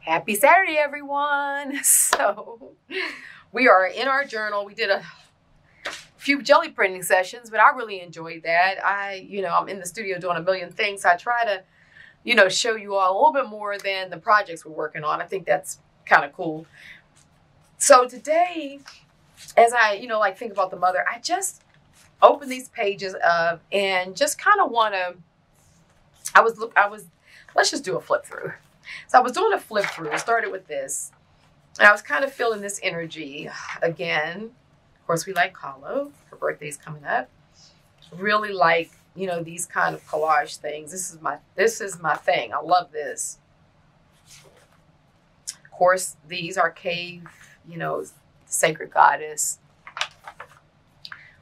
Happy Saturday, everyone. So we are in our journal. We did a few jelly printing sessions, but I really enjoyed that. I'm in the studio doing a million things. So I try to, show you all a little bit more than the projects we're working on. I think that's kind of cool. So today, as I, think about the mother, I just opened these pages up and just kind of want to, let's just do a flip through. So I was doing a flip through. I started with this. And I was kind of feeling this energy again. Of course, we like Kahlo. Her birthday's coming up. Really like, these kind of collage things. This is my thing. I love this. Of course, these are cave, sacred goddess.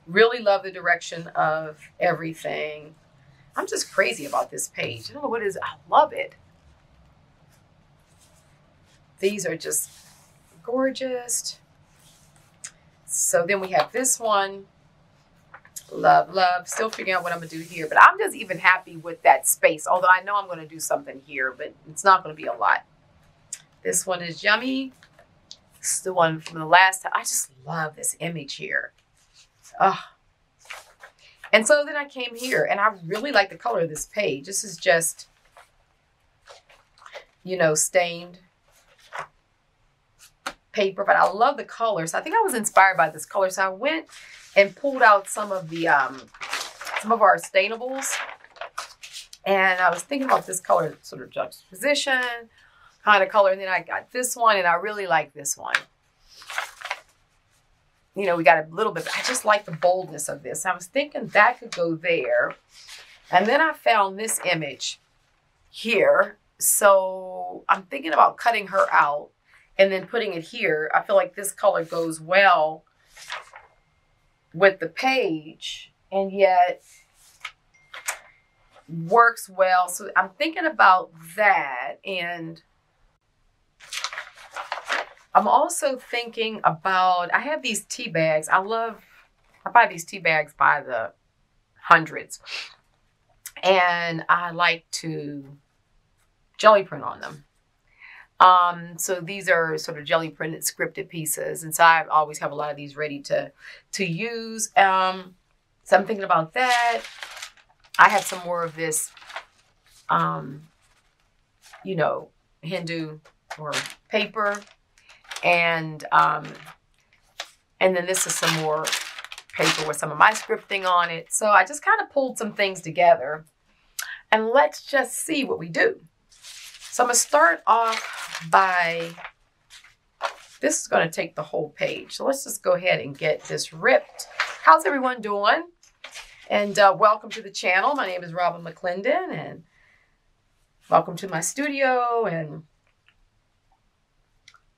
Really love the direction of everything. I'm just crazy about this page. I don't know what it is. I love it. These are just gorgeous. So then we have this one. Love, love. Still figuring out what I'm going to do here. But I'm just even happy with that space. Although I know I'm going to do something here. But it's not going to be a lot. This one is yummy. This is the one from the last time. I just love this image here. Oh. And so then I came here. And I really like the color of this page. This is just, stained paper, but I love the colors. I think I was inspired by this color, so I went and pulled out some of the some of our stainables, and I was thinking about this color sort of juxtaposition kind of color, and then I got this one, and I really like this one. We got a little bit. I just like the boldness of this. I was thinking that could go there, and then I found this image here, so I'm thinking about cutting her out and then putting it here. I feel like this color goes well with the page and yet works well. So I'm thinking about that. And I'm also thinking about, I have these tea bags. I buy these tea bags by the hundreds. And I like to jelly print on them. So these are sort of jelly printed scripted pieces. And so I always have a lot of these ready to use. So I'm thinking about that. I have some more of this, Hindu or paper. And then this is some more paper with some of my scripting on it. So I just kind of pulled some things together and let's just see what we do. So I'm going to start off by, this is going to take the whole page. So let's just go ahead and get this ripped. How's everyone doing? And welcome to the channel. My name is Robin McClendon and welcome to my studio. And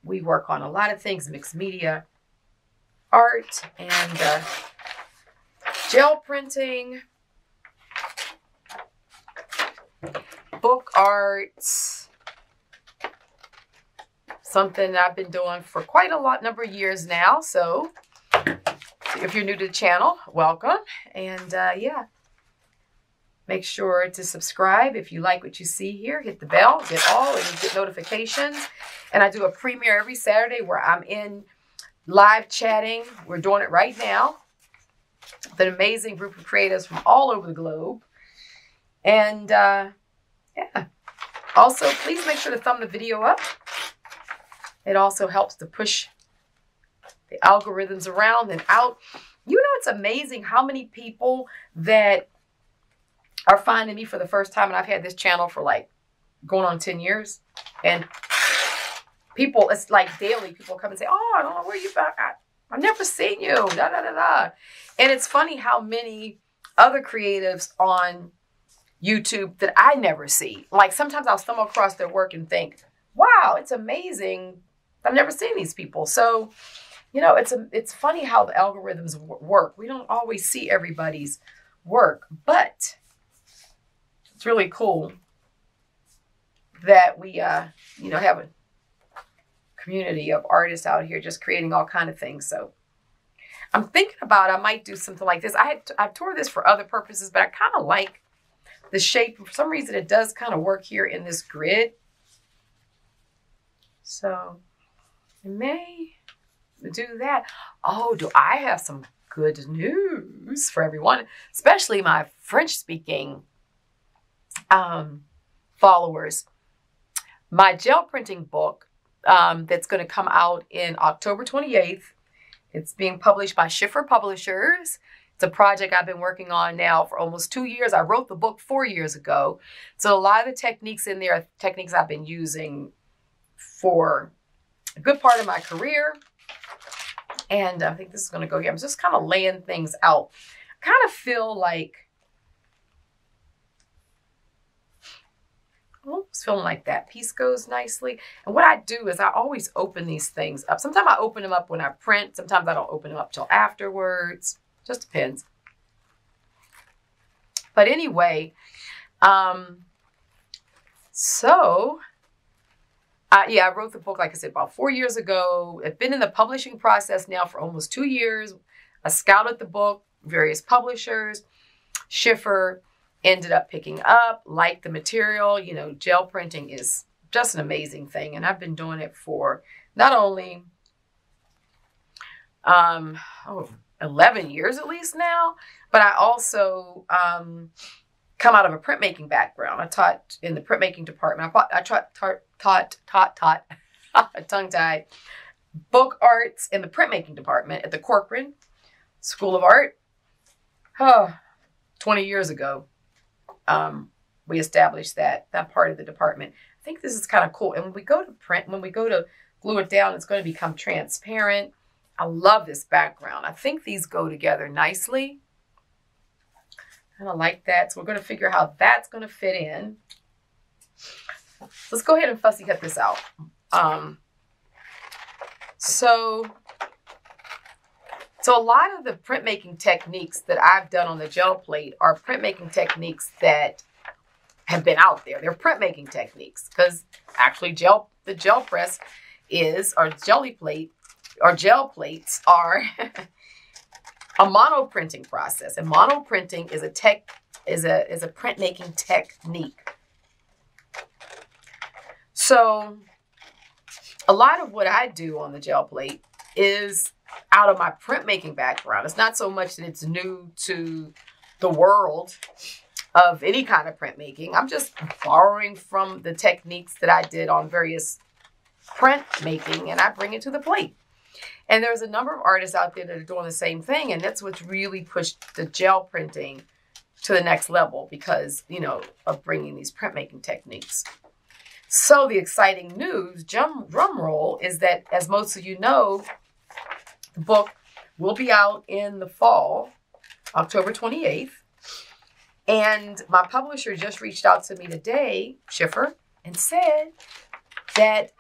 we work on a lot of things, mixed media, art, and gel printing, book arts. Something I've been doing for quite a number of years now. So if you're new to the channel, welcome. And yeah, make sure to subscribe if you like what you see here. Hit the bell, get all, and you get notifications. And I do a premiere every Saturday where I'm in live chatting. We're doing it right now. With an amazing group of creatives from all over the globe. And yeah. Also, please make sure to thumb the video up. It also helps to push the algorithms around and out. It's amazing how many people that are finding me for the first time. And I've had this channel for like going on 10 years. And people, it's like daily, people come and say, oh, I don't know where you've been. I've never seen you. Da, da, da, da. And it's funny how many other creatives on YouTube that I never see. Like sometimes I'll stumble across their work and think, wow, it's amazing. I've never seen these people. So, it's funny how the algorithms work. We don't always see everybody's work, but it's really cool that we, have a community of artists out here just creating all kind of things. So I'm thinking about, I might do something like this. I've tore this for other purposes, but I kind of like the shape. For some reason, it does kind of work here in this grid. So I may do that. Oh, do I have some good news for everyone, especially my French-speaking followers. My gel printing book that's going to come out in October 28th. It's being published by 𝐍𝐬𝐕𝐄𝐑 Publishers. It's a project I've been working on now for almost 2 years. I wrote the book 4 years ago. So a lot of the techniques in there are techniques I've been using for a good part of my career. And I think this is going to go here. I'm just kind of laying things out. I kind of feel like, well, it's feeling like that piece goes nicely. And what I do is I always open these things up. Sometimes I open them up when I print. Sometimes I don't open them up till afterwards. Just depends. But anyway, yeah, I wrote the book, like I said, about 4 years ago. I've been in the publishing process now for almost 2 years. I scouted the book, various publishers. 𝐍𝐬𝐕𝐄𝐑 ended up picking up, liked the material. You know, gel printing is just an amazing thing. And I've been doing it for not only 11 years at least now, but I also come out of a printmaking background. I taught in the printmaking department. I taught tongue-tied book arts in the printmaking department at the Corcoran School of Art. 20 years ago, we established that part of the department. I think this is kind of cool. And when we go to print, when we go to glue it down, it's going to become transparent. I love this background. I think these go together nicely. And I like that. So we're going to figure how that's going to fit in. Let's go ahead and fussy cut this out. So a lot of the printmaking techniques that I've done on the gel plate are printmaking techniques that have been out there. They're printmaking techniques because actually the gel press is, or jelly plate, or gel plates are a mono printing process. And mono printing is a printmaking technique. So a lot of what I do on the gel plate is out of my printmaking background. It's not so much that it's new to the world of any kind of printmaking. I'm just borrowing from the techniques that I did on various printmaking, and I bring it to the plate. And there's a number of artists out there that are doing the same thing, and that's what's really pushed the gel printing to the next level because, you know, of bringing these printmaking techniques. So the exciting news, drum roll, is that, as most of you know, the book will be out in the fall, October 28th. And my publisher just reached out to me today, 𝐍𝐬𝐕𝐄𝐑, and said that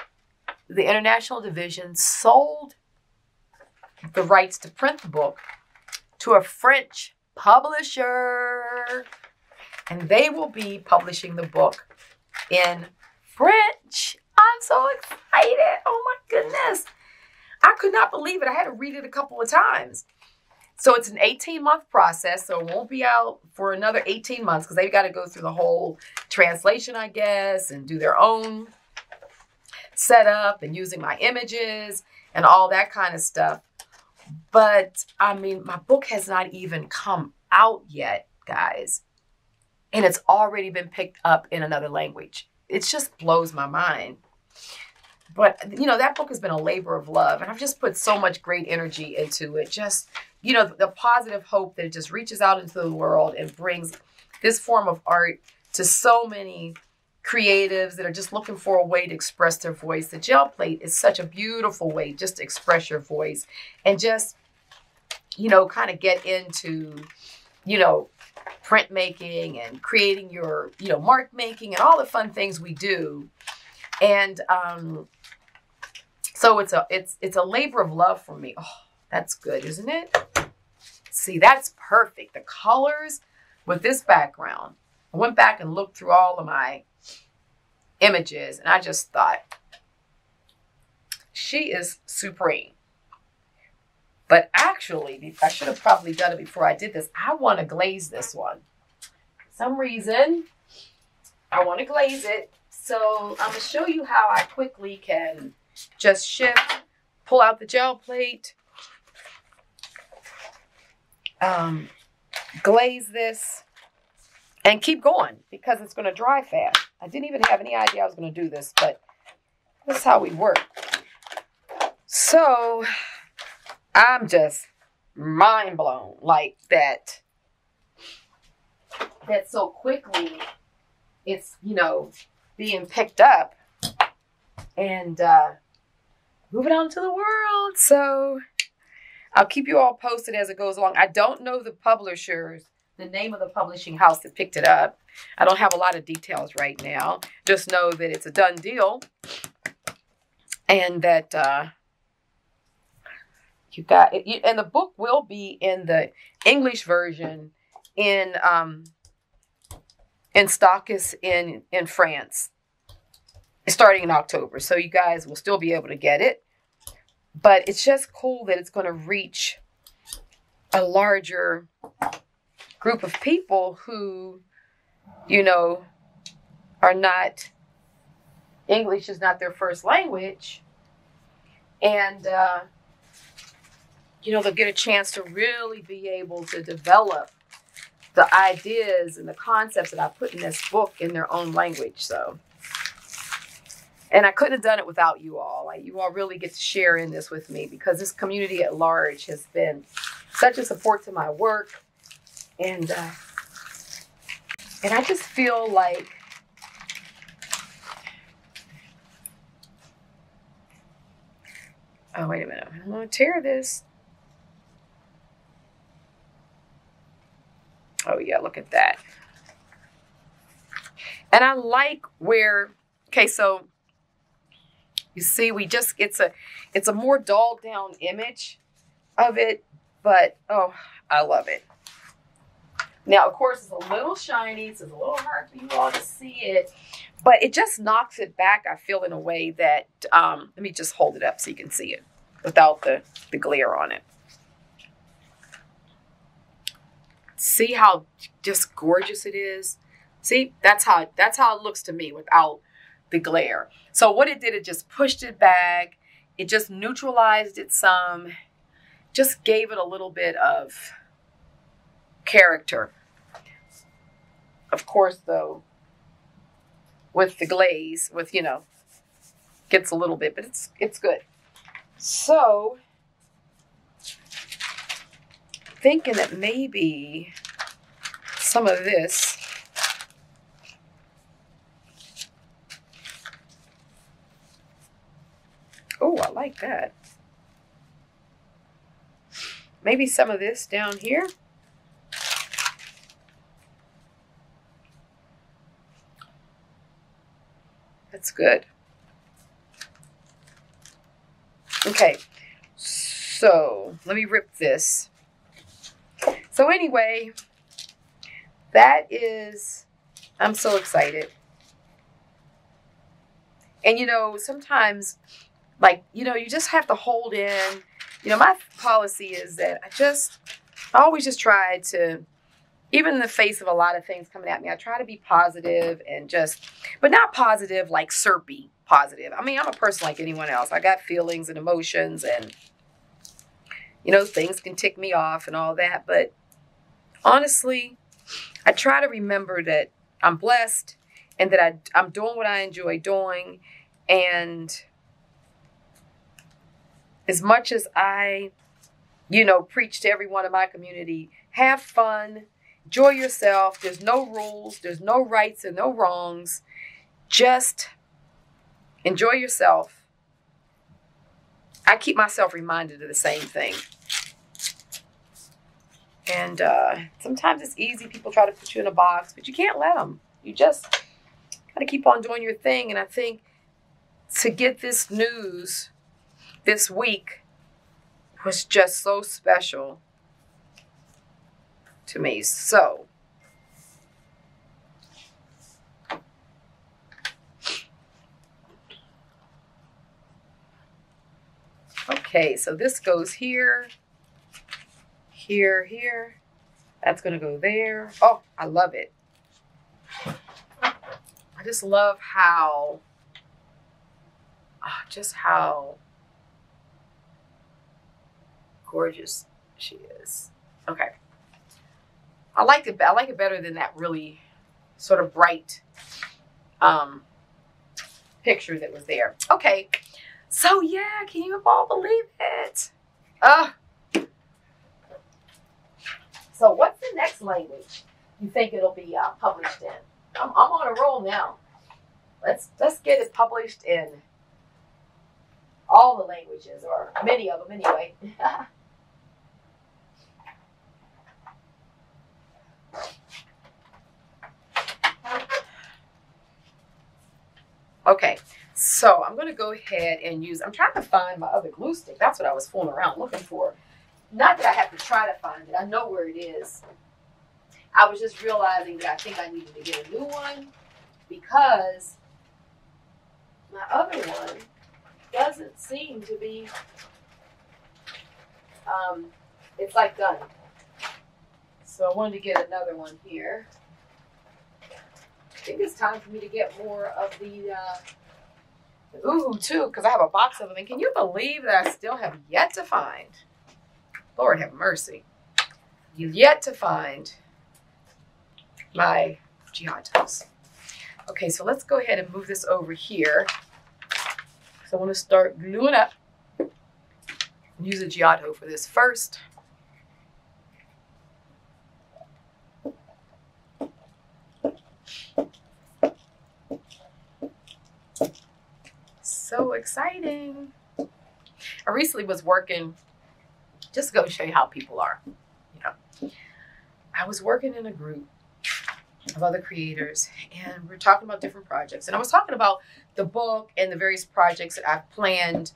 the international division sold the rights to print the book to a French publisher. And they will be publishing the book in French. I'm so excited. Oh my goodness. I could not believe it. I had to read it a couple of times. So it's an 18-month process. So it won't be out for another 18 months because they've got to go through the whole translation, I guess, and do their own setup and using my images and all that kind of stuff. But I mean, my book has not even come out yet, guys. And it's already been picked up in another language. It just blows my mind. But, you know, that book has been a labor of love. And I've just put so much great energy into it. Just, you know, the positive hope that it just reaches out into the world and brings this form of art to so many creatives that are just looking for a way to express their voice. The gel plate is such a beautiful way just to express your voice and just, you know, kind of get into, you know, printmaking and creating your, you know, mark making and all the fun things we do. And so it's a labor of love for me. Oh, that's good, isn't it? See, that's perfect. The colors with this background. I went back and looked through all of my images and I just thought, she is supreme. But actually, I should have probably done it before I did this. I want to glaze this one. For some reason, I want to glaze it. So I'm going to show you how I quickly can just shift, pull out the gel plate, glaze this, and keep going because it's going to dry fast. I didn't even have any idea I was going to do this, but that's how we work. So I'm just mind blown like that so quickly it's, you know, being picked up and moving on to the world. So I'll keep you all posted as it goes along. I don't know the publishers, the name of the publishing house that picked it up. I don't have a lot of details right now. Just know that it's a done deal. And that you got it. And the book will be in the English version in stockist in France starting in October. So you guys will still be able to get it. But it's just cool that it's going to reach a larger group of people who, you know, are not, English is not their first language. And, you know, they'll get a chance to really be able to develop the ideas and the concepts that I put in this book in their own language. So, and I couldn't have done it without you all. Like, you all really get to share in this with me because this community at large has been such a support to my work. And I just feel like oh, wait a minute. I'm going to tear this. Oh, yeah, look at that. And I like where, okay, so you see, we just, it's a more dulled down image of it, but, oh, I love it. Now, of course, it's a little shiny, so it's a little hard for you all to see it, but it just knocks it back, I feel, in a way that, let me just hold it up so you can see it without the glare on it. See how just gorgeous it is? See, that's how it looks to me without the glare. So what it did, it just pushed it back. It just neutralized it some, just gave it a little bit of character. Of course, though, with the glaze, with, you know, gets a little bit, but it's good. So, thinking that maybe some of this oh, I like that. Maybe some of this down here. That's good. Okay, so let me rip this. So anyway, that is, I'm so excited. And, you know, sometimes, like, you know, you just have to hold in. You know, my policy is that I always just try to, even in the face of a lot of things coming at me, I try to be positive and just, but not positive like syrupy positive. I mean, I'm a person like anyone else. I got feelings and emotions and, you know, things can tick me off and all that. But honestly, I try to remember that I'm blessed and that I'm doing what I enjoy doing. And as much as I, you know, preach to everyone in my community, have fun, enjoy yourself. There's no rules. There's no rights and no wrongs. Just enjoy yourself. I keep myself reminded of the same thing. And sometimes it's easy. People try to put you in a box, but you can't let them. You just got to keep on doing your thing. And I think to get this news this week was just so special to me. So, okay, so this goes here, here, here. That's going to go there. Oh, I love it. I just love how just how gorgeous she is. Okay. I like it better than that really sort of bright picture that was there. Okay. So yeah, can you all believe it? So what's the next language you think it'll be published in? I'm on a roll now. Let's get it published in all the languages, or many of them anyway. Okay, so I'm going to go ahead and use, I'm trying to find my other glue stick. That's what I was fooling around looking for. Not that I have to try to find it. I know where it is. I was just realizing that I think I needed to get a new one because my other one doesn't seem to be, it's like done. So I wanted to get another one here. I think it's time for me to get more of the ooh too, because I have a box of them. And can you believe that I still have yet to find, Lord have mercy, you've yet to find my 𝐏𝐻𝐿𝐍𝐈𝐍𝐈𝐍𝐿. Okay, so let's go ahead and move this over here. So I want to start gluing up. Use a 𝐏𝐻𝐿𝐍𝐈𝐍𝐈���� for this first. So exciting. I recently was working, just to go show you how people are, you know. I was working in a group of other creators, and we were talking about different projects. And I was talking about the book and the various projects that I've planned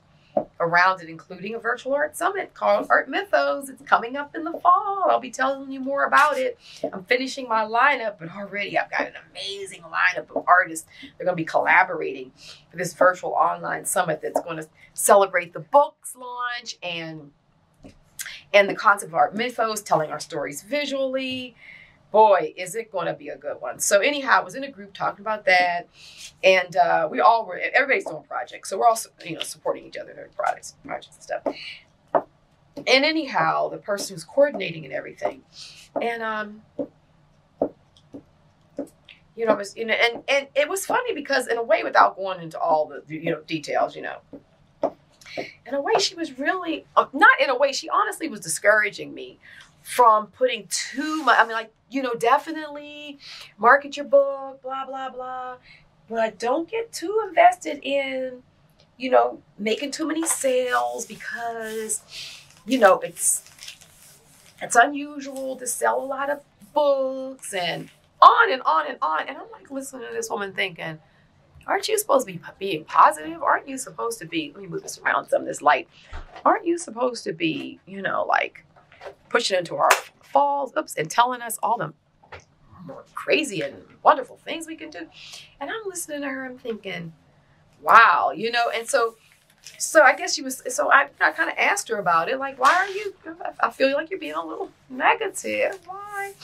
around it, including a virtual art summit called Art Mythos. It's coming up in the fall. I'll be telling you more about it. I'm finishing my lineup, but already I've got an amazing lineup of artists. They're going to be collaborating for this virtual online summit that's going to celebrate the book's launch and the concept of Art Mythos, telling our stories visually. Boy, is it going to be a good one. So anyhow, I was in a group talking about that, and everybody's doing projects. So we're all, you know, supporting each other in projects and stuff. And anyhow, the person who's coordinating and everything, and you know, and it was funny because in a way, without going into all the, you know, details, you know, in a way she was really, not in a way, she honestly was discouraging me from putting too much. I mean, like, you know, definitely market your book, blah, blah, blah. But don't get too invested in, you know, making too many sales because, you know, it's unusual to sell a lot of books and on and on and on. And I'm like listening to this woman thinking, aren't you supposed to be being positive? Aren't you supposed to be, let me move this around some of this light. Aren't you supposed to be, you know, like, pushing into our falls, and telling us all the more crazy and wonderful things we can do? And I'm listening to her, I'm thinking, wow, you know. And so I guess she was, so I kind of asked her about it, like, why are you, I feel like you're being a little negative, why?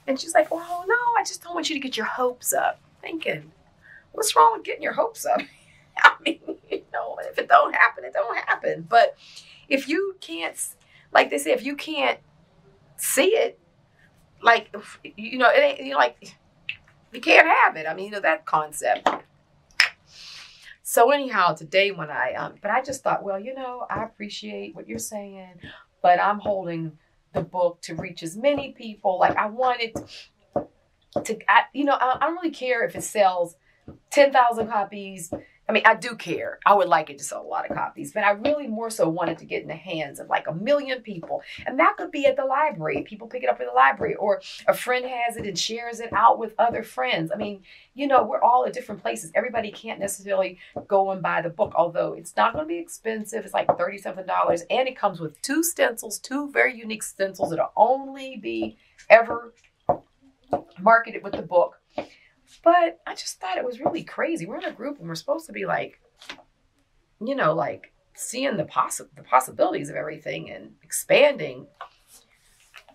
And she's like, well, no, I just don't want you to get your hopes up. Thinking, what's wrong with getting your hopes up? I mean, you know, if it don't happen, it don't happen. But if you can't, like they say, if you can't see it, like, you know, it ain't, you know, like, you can't have it. I mean, you know, that concept. So anyhow, today when but I just thought, well, you know, I appreciate what you're saying, but I'm holding the book to reach as many people. Like, I wanted to, you know, I don't really care if it sells 10,000 copies. I mean, I do care. I would like it to sell a lot of copies, but I really more so wanted to get in the hands of like 1 million people. And that could be at the library. People pick it up at the library, or a friend has it and shares it out with other friends. I mean, you know, we're all at different places. Everybody can't necessarily go and buy the book, although it's not going to be expensive. It's like $37. And it comes with 2 stencils, 2 very unique stencils that'll only be ever marketed with the book. But I just thought it was really crazy. We're in a group and we're supposed to be like, you know, like seeing the possibilities of everything and expanding.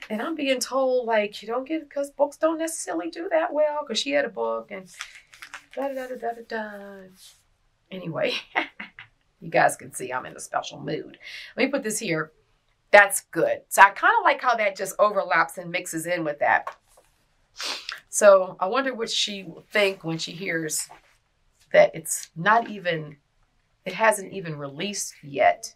And I'm being told, like, you don't get it because books don't necessarily do that well, because she had a book and da-da-da-da-da-da. Anyway, You guys can see I'm in a special mood. Let me put this here. That's good. So I kind of like how that just overlaps and mixes in with that. So I wonder what she will think when she hears that it's not even, it hasn't even released yet.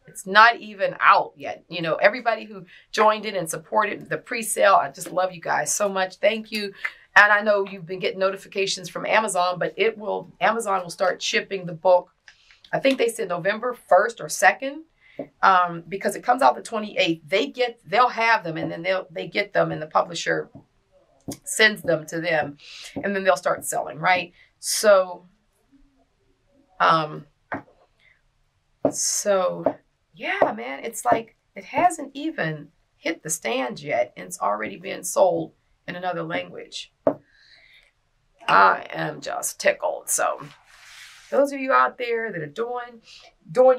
It's not even out yet. You know, everybody who joined in and supported the pre-sale, I just love you guys so much. Thank you. And I know you've been getting notifications from Amazon, but Amazon will start shipping the book. I think they said November 1st or 2nd, because it comes out the 28th. They'll have them, and then they get them, and the publisher sends them to them, and then they'll start selling, right? So, yeah, man, it's like it hasn't even hit the stands yet, and it's already being sold in another language. I am just tickled. So those of you out there that are doing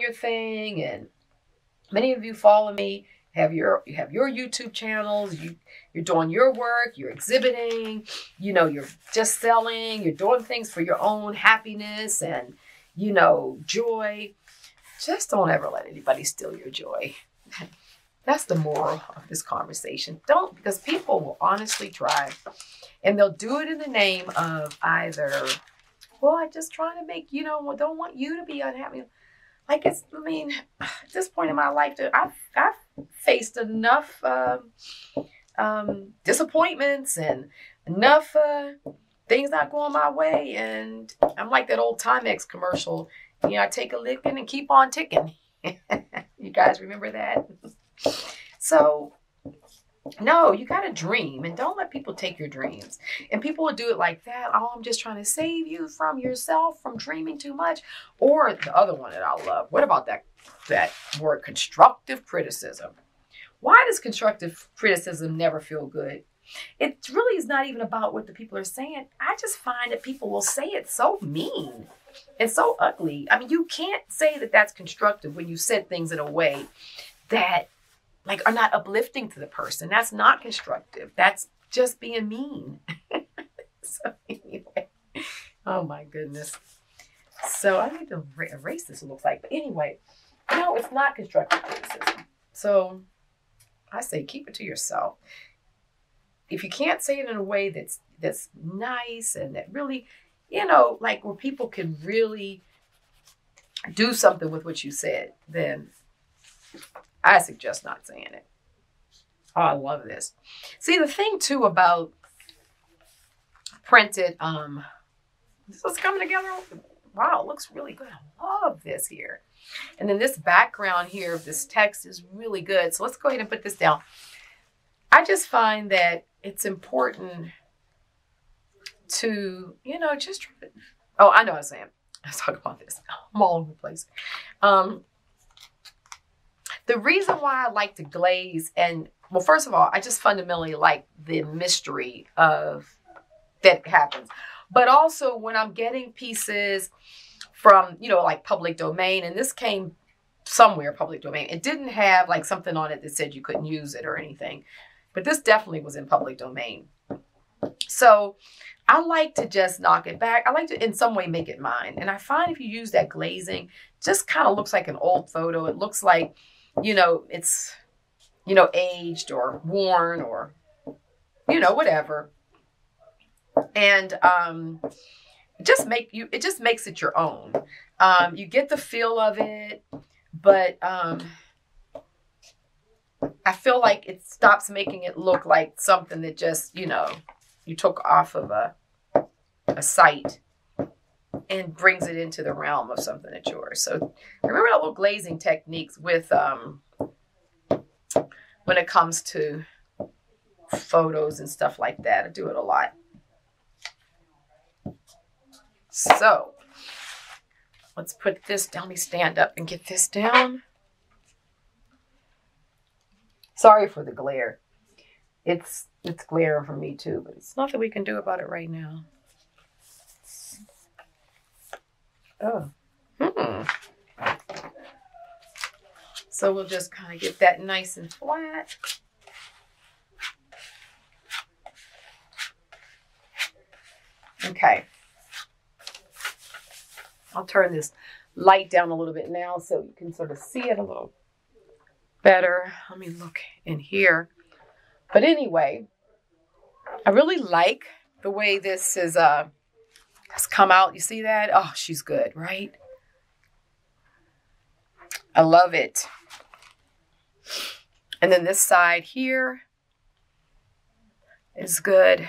your thing, and many of you follow me, you have your YouTube channels, you're doing your work, you're exhibiting, you know, you're just selling, you're doing things for your own happiness and, you know, joy. Just don't ever let anybody steal your joy. That's the moral of this conversation. Don't, because people will honestly try, and they'll do it in the name of either, well, I'm just trying to make, you know, don't want you to be unhappy. Like, it's, I mean, at this point in my life, I've faced enough disappointments and enough things not going my way. And I'm like that old Timex commercial. You know, I take a licking and keep on ticking. You guys remember that? So, no, you got to dream, and don't let people take your dreams. And people will do it like that. Oh, I'm just trying to save you from yourself, from dreaming too much. Or the other one that I love. What about that word, constructive criticism? Why does constructive criticism never feel good? It really is not even about what the people are saying. I just find that people will say it so mean and so ugly. I mean, you can't say that that's constructive when you said things in a way that like are not uplifting to the person. That's not constructive. That's just being mean. So anyway, oh my goodness. So I need to erase this, it looks like. But anyway, no, it's not constructive criticism. So I say keep it to yourself. If you can't say it in a way that's nice and that really, you know, like where people can really do something with what you said, then I suggest not saying it. Oh, I love this. See, the thing too about printed, this is coming together. Wow, it looks really good. I love this here. And then this background here of this text is really good. So let's go ahead and put this down. I just find that it's important to, you know, just try to, oh, I know what I'm saying. Let's talk about this. I'm all over the place. The reason why I like to glaze, and well, first of all, I just fundamentally like the mystery of that happens. But also when I'm getting pieces from, you know, like public domain, and this came somewhere public domain. It didn't have like something on it that said you couldn't use it or anything. But this definitely was in public domain. So I like to just knock it back. I like to in some way make it mine. And I find if you use that glazing, just kind of looks like an old photo. It looks like, you know, it's, you know, aged or worn or, you know, whatever. And it just makes it your own. You get the feel of it, but I feel like it stops making it look like something that just, you know, you took off of a site and brings it into the realm of something that's yours. So remember that little glazing techniques with when it comes to photos and stuff like that. I do it a lot. So let's put this down. Let me stand up and get this down. Sorry for the glare. It's glaring for me too, but it's nothing we can do about it right now. Oh. So we'll just kind of get that nice and flat. Okay. I'll turn this light down a little bit now so you can sort of see it a little better. Let me look in here. But anyway, I really like the way this is has come out. You see that? Oh, she's good, right? I love it. And then this side here is good.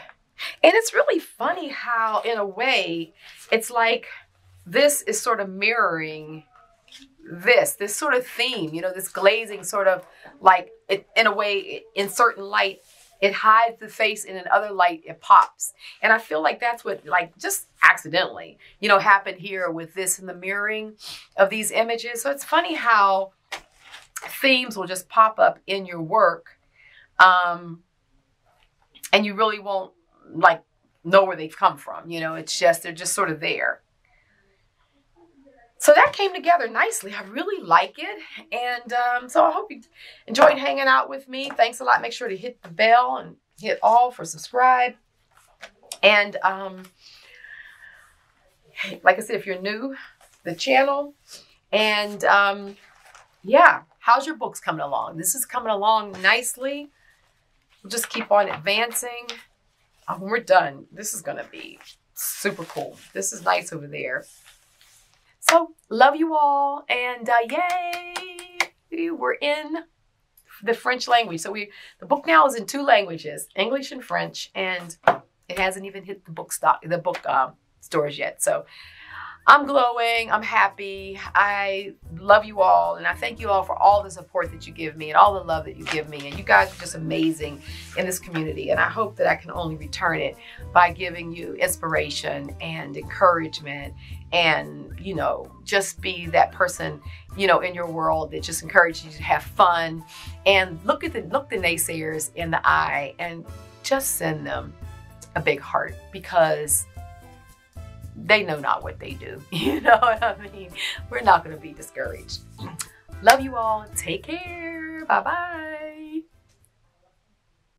And it's really funny how, in a way, it's like this is sort of mirroring this sort of theme, you know, this glazing sort of like, it, in a way, in certain light, it hides the face, and in other light, it pops. And I feel like that's what, like, just accidentally, you know, happened here with this and the mirroring of these images. So it's funny how themes will just pop up in your work, and you really won't, like, know where they've come from. You know, it's just, they're just sort of there. So that came together nicely. I really like it. And so I hope you enjoyed hanging out with me. Thanks a lot. Make sure to hit the bell and hit all for subscribe. And like I said, if you're new to the channel, and yeah, how's your books coming along? This is coming along nicely. We'll just keep on advancing. When we're done, this is going to be super cool. This is nice over there. So, love you all, and yay! We're in the French language. So the book now is in 2 languages, English and French, and it hasn't even hit the book stores yet. So I'm glowing. I'm happy. I love you all, and I thank you all for all the support that you give me and all the love that you give me. And you guys are just amazing in this community, and I hope that I can only return it by giving you inspiration and encouragement, and, you know, just be that person, you know, in your world that just encourages you to have fun, and look the naysayers in the eye and just send them a big heart, because they know not what they do. You know what I mean? We're not going to be discouraged. Love you all. Take care. Bye-bye.